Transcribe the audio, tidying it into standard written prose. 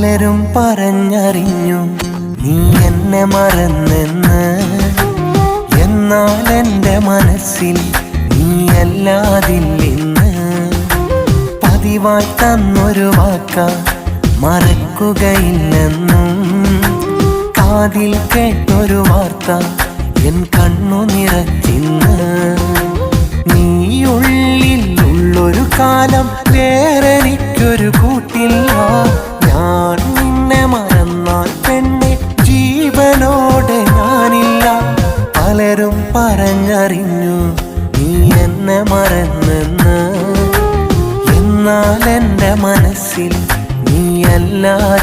പലരും പറഞ്ഞറിഞ്ഞു നീ എന്നെ മറന്നെന്ന്. എന്നാൽ എൻ്റെ മനസ്സിൽ നീയല്ലാതില്ലെന്ന്. പതിവായി തന്നൊരു വാക്ക മറക്കുകയില്ലെന്നും. കാതിൽ കേട്ടൊരു വാർത്ത എൻ കണ്ണു നിറച്ചിന്ന്. നീയുള്ളിൽ ഉള്ളൊരു കാലം വേറെനിക്കൊരു കൂട്ടില്ല. ഞാൻ നിന്നെ മറന്നാൽ പെണ്ണെ ജീവനോടെ ഞാനില്ല. പലരും പറഞ്ഞറിഞ്ഞു നീ എന്നെ മറന്നെന്ന്. എന്നാൽ എൻ്റെ മനസ്സിൽ നീയല്ലാതില്ലെന്ന്.